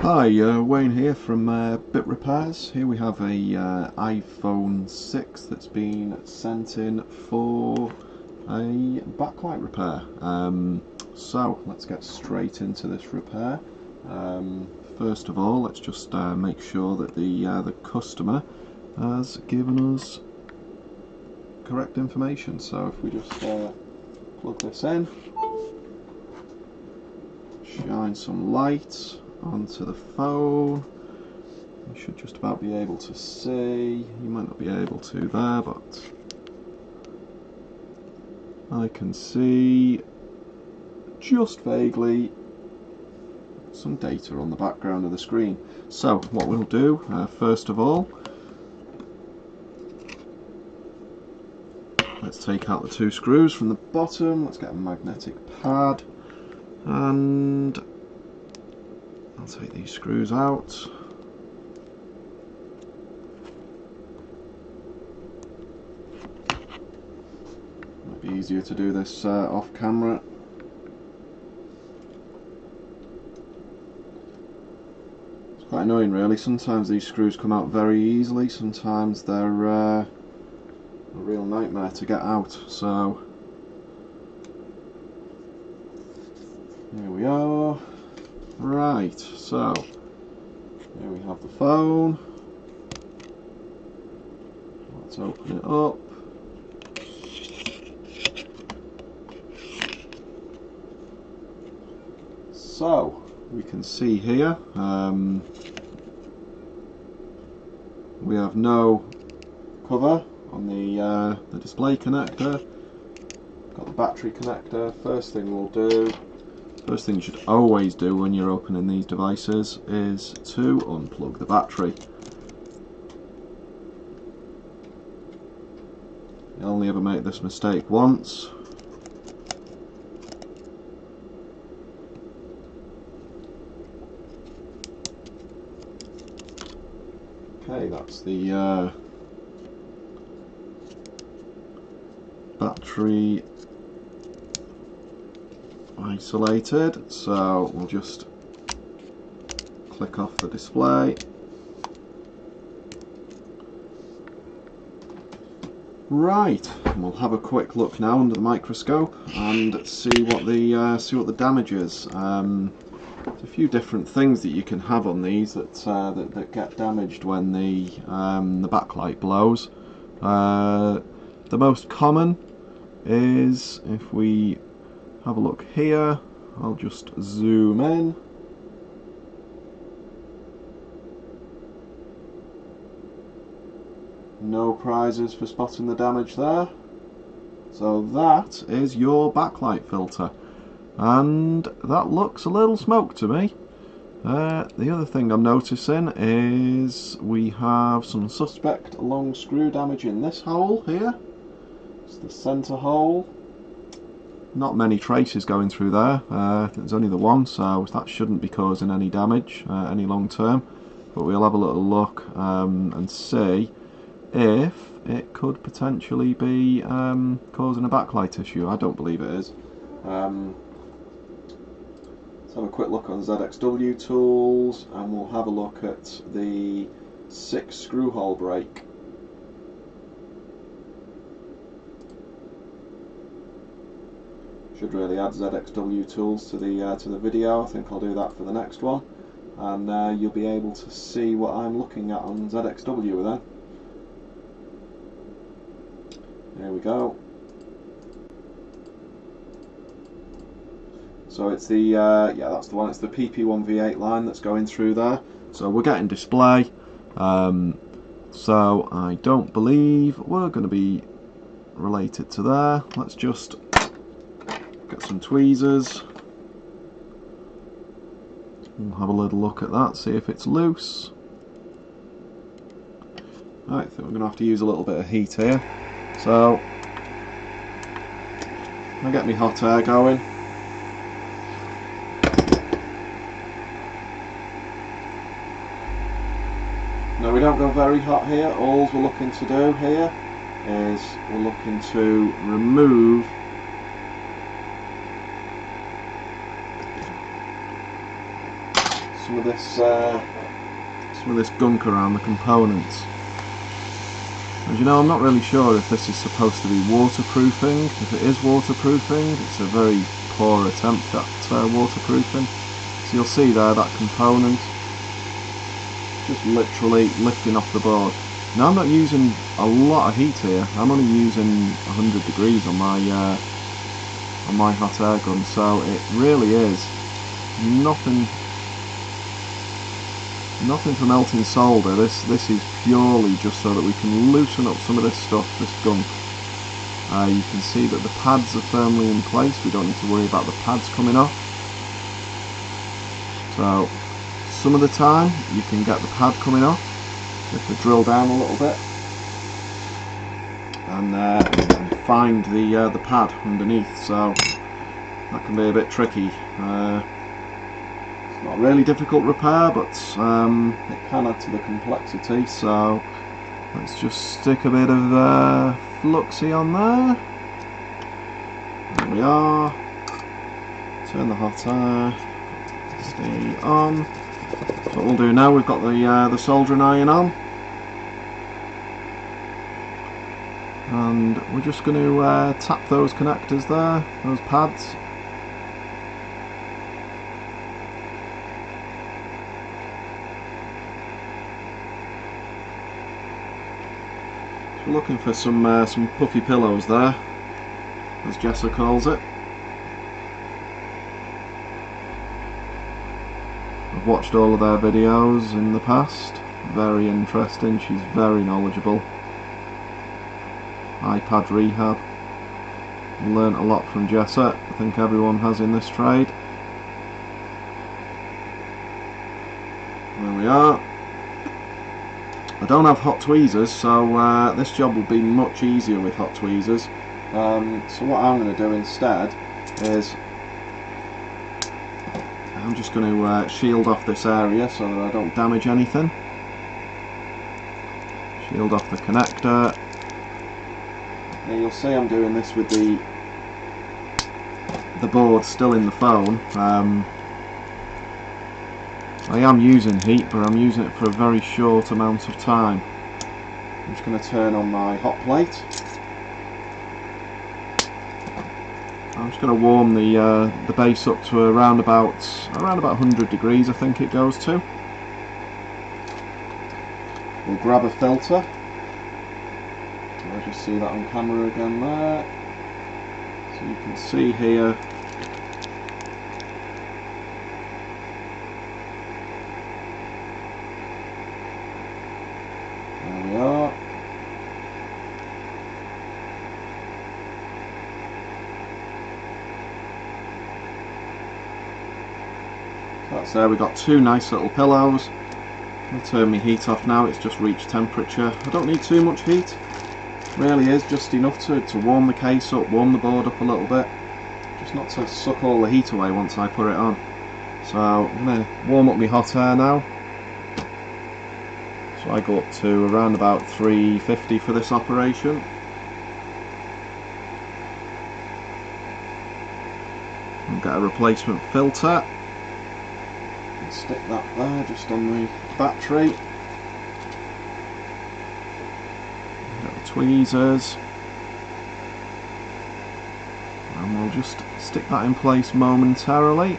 Hi, Wayne here from Bit Repairs. Here we have a iPhone 6 that's been sent in for a backlight repair. So let's get straight into this repair. First of all, let's just make sure that the customer has given us correct information. So if we just plug this in, shine some light onto the phone. You should just about be able to see. You might not be able to there, but I can see just vaguely some data on the background of the screen. So what we'll do first of all, let's take out the two screws from the bottom. Let's get a magnetic pad and I'll take these screws out. Might be easier to do this off camera. It's quite annoying really, sometimes these screws come out very easily, sometimes they're a real nightmare to get out. So here we are. Right, so here we have the phone. Let's open it up. So we can see here we have no cover on the display connector. Got the battery connector. First thing you should always do when you're opening these devices is to unplug the battery. You only ever make this mistake once. Okay, that's the battery isolated, so we'll just click off the display. Right, and we'll have a quick look now under the microscope and see what the damage is. There's a few different things that you can have on these that get damaged when the backlight blows. The most common is, if we have a look here, I'll just zoom in. No prizes for spotting the damage there. So that is your backlight filter, and that looks a little smoked to me. The other thing I'm noticing is we have some suspect long screw damage in this hole here. It's the centre hole. Not many traces going through there. There's only the one, so that shouldn't be causing any damage any long term. But we'll have a little look and see if it could potentially be causing a backlight issue. I don't believe it is. Let's have a quick look on ZXW tools, and we'll have a look at the 6 screw hole break. Should really add ZXW tools to the video. I think I'll do that for the next one, and you'll be able to see what I'm looking at on ZXW then. There we go. So it's the yeah, that's the one. It's the PP1V8 line that's going through there. So we're getting display. So I don't believe we're going to be related to there. Let's just get some tweezers. We'll have a little look at that, see if it's loose. Right, I think we're going to have to use a little bit of heat here. So I'll get my hot air going. Now we don't go very hot here. All we're looking to do here is we're looking to remove some of this gunk around the components. And you know, I'm not really sure if this is supposed to be waterproofing. If it is waterproofing, it's a very poor attempt at waterproofing. So you'll see there that component just literally lifting off the board. Now I'm not using a lot of heat here. I'm only using 100 degrees on my hot air gun, so it really is nothing for melting solder. This is purely just so that we can loosen up some of this stuff, this gunk. You can see that the pads are firmly in place. We don't need to worry about the pads coming off. So some of the time you can get the pad coming off if we drill down a little bit and find the pad underneath. So that can be a bit tricky. It's not a really difficult repair, but it can add to the complexity. So let's just stick a bit of fluxy on there. There we are. Turn the hot air. Stay on. So what we'll do now, we've got the soldering iron on, and we're just going to tap those connectors there, those pads. So we're looking for some puffy pillows there, as Jessa calls it. I've watched all of their videos in the past. Very interesting. She's very knowledgeable. iPad rehab. Learnt a lot from Jessa. I think everyone has in this trade. There we are. I don't have hot tweezers, so this job will be much easier with hot tweezers. So what I'm going to do instead is I'm just going to shield off this area so that I don't damage anything. Shield off the connector. Now you'll see I'm doing this with the board still in the phone. I am using heat, but I'm using it for a very short amount of time. I'm just going to turn on my hot plate. I'm just going to warm the base up to around about 100 degrees, I think it goes to. We'll grab a filter. I'll just see that on camera again there. So you can see here. There we are. That's there, we've got two nice little pillows. I'll turn my heat off now, it's just reached temperature. I don't need too much heat. It really is just enough to warm the case up, warm the board up a little bit. Just not to suck all the heat away once I put it on. So I'm going to warm up my hot air now. So I go up to around about 350 for this operation. I'll get a replacement filter. Stick that there just on the battery. Get the tweezers, and we'll just stick that in place momentarily.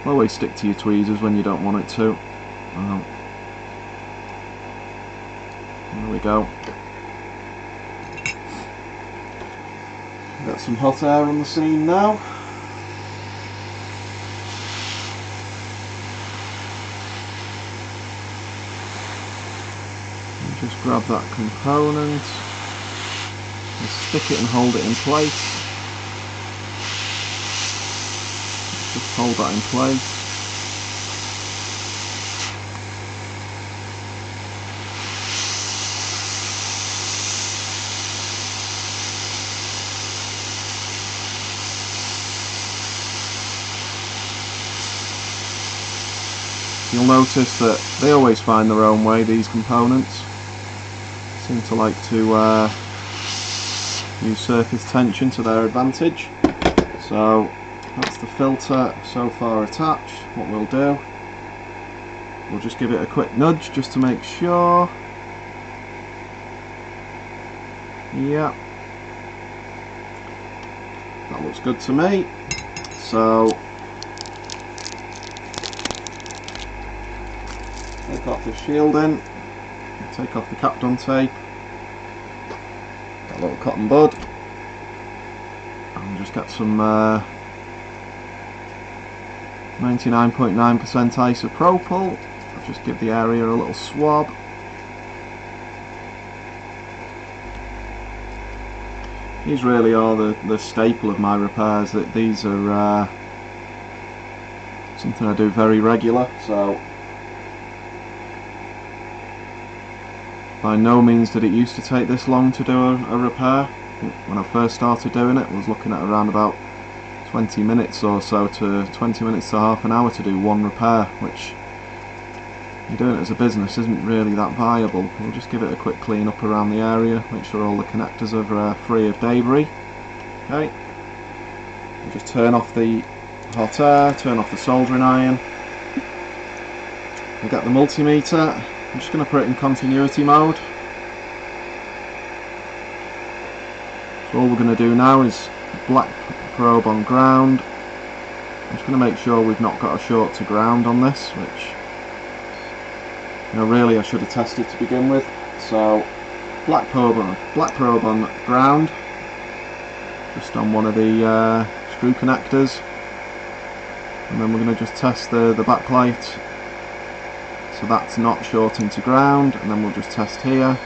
Always stick to your tweezers when you don't want it to. There we go. Got some hot air on the scene now. And just grab that component and stick it and hold it in place. Just hold that in place. You'll notice that they always find their own way, these components. Seem to like to use surface tension to their advantage. So that's the filter so far attached. What we'll do, we'll just give it a quick nudge just to make sure. Yeah, that looks good to me. So take off the shielding, take off the Kapton tape, got a little cotton bud, and just get some 99.9% isopropyl. I'll just give the area a little swab. These really are the staple of my repairs. That these are something I do very regular, so by no means did it used to take this long to do a repair. When I first started doing it, I was looking at around about 20 minutes or so to 20 minutes to half an hour to do one repair, which, you're doing it as a business, isn't really that viable. We'll just give it a quick clean up around the area, make sure all the connectors are free of debris. Okay, we'll just turn off the hot air, turn off the soldering iron. We'll get the multimeter. I'm just going to put it in continuity mode. So all we're going to do now is black probe on ground. I'm just going to make sure we've not got a short to ground on this, which, you know, really I should have tested to begin with. So black probe on ground, just on one of the screw connectors, and then we're going to just test the backlight. So that's not shorting to ground, and then we'll just test here.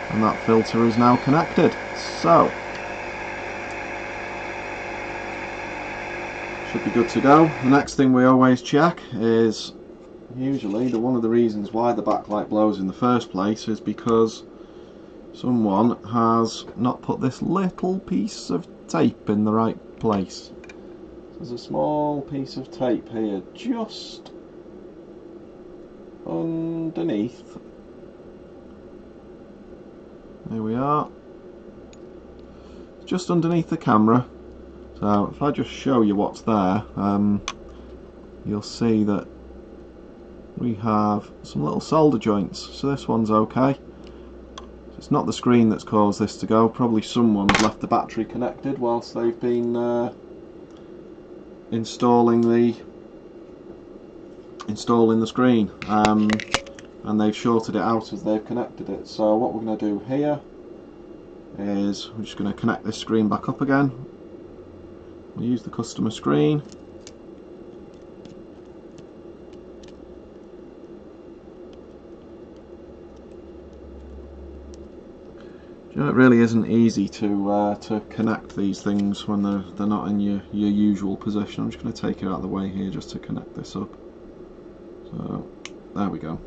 And that filter is now connected. So should be good to go. The next thing we always check is, usually one of the reasons why the backlight blows in the first place is because someone has not put this little piece of tape in the right place. There's a small piece of tape here just underneath. There we are. It's just underneath the camera. So if I just show you what's there, you'll see that we have some little solder joints. So this one's okay. So it's not the screen that's caused this to go. Probably someone's left the battery connected whilst they've been installing the screen, and they've shorted it out as they've connected it. So what we're going to do here is we're just going to connect this screen back up again. We'll use the customer screen. You know, it really isn't easy to connect these things when they're not in your usual position. I'm just going to take it out of the way here just to connect this up. So there we go.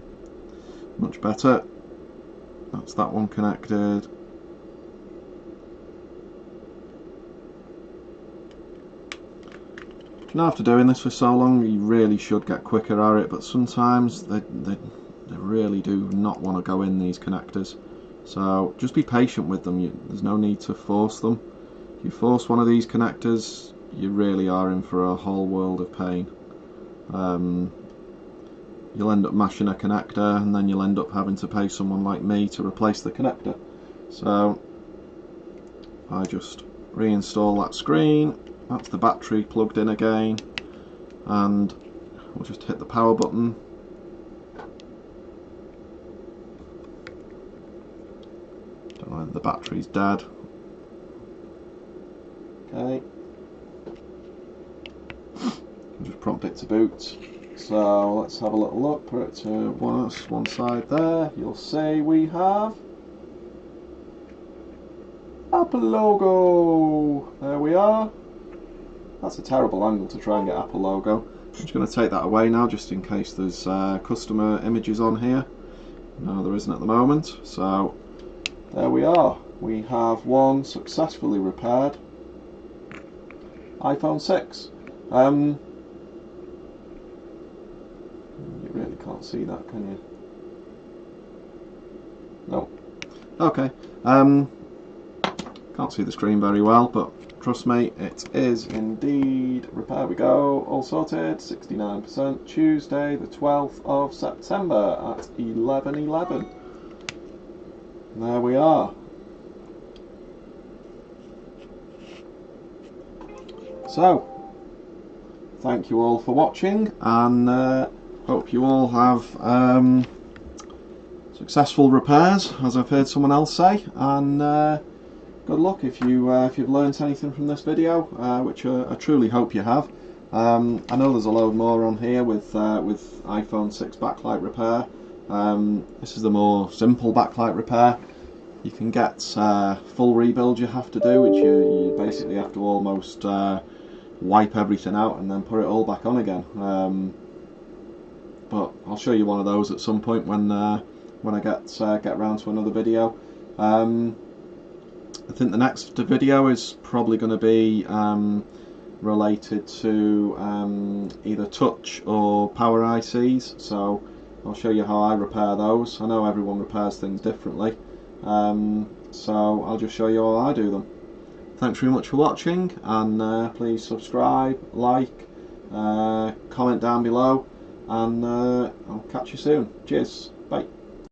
Much better. That's that one connected. You know, after doing this for so long, you really should get quicker at it, but sometimes they really do not want to go in these connectors. So just be patient with them. There's no need to force them. If you force one of these connectors, you really are in for a whole world of pain. You'll end up mashing a connector, and then you'll end up having to pay someone like me to replace the connector. So I just reinstall that screen. That's the battery plugged in again, and we'll just hit the power button. Don't know whether the battery's dead. Okay. I'll just prompt it to boot. So let's have a little look. Put it to one side there. You'll see we have Apple logo. There we are. That's a terrible angle to try and get Apple logo. I'm just going to take that away now, just in case there's customer images on here. No, there isn't at the moment. So there we are. We have one successfully repaired iPhone 6. You really can't see that, can you? No. Okay. Can't see the screen very well, but trust me, it is indeed. Repair we go. All sorted. 69%. Tuesday, the 12th of September at 11:11. There we are. So, thank you all for watching, and hope you all have successful repairs, as I've heard someone else say, and good luck if you've learnt anything from this video, which I truly hope you have. I know there's a load more on here with iPhone 6 backlight repair. This is the more simple backlight repair. You can get full rebuild you have to do, which you basically have to almost wipe everything out and then put it all back on again. But I'll show you one of those at some point when I get round to another video. I think the next video is probably going to be related to either touch or power ICs, so I'll show you how I repair those. I know everyone repairs things differently, so I'll just show you how I do them. Thanks very much for watching, and please subscribe, like, comment down below, and I'll catch you soon. Cheers.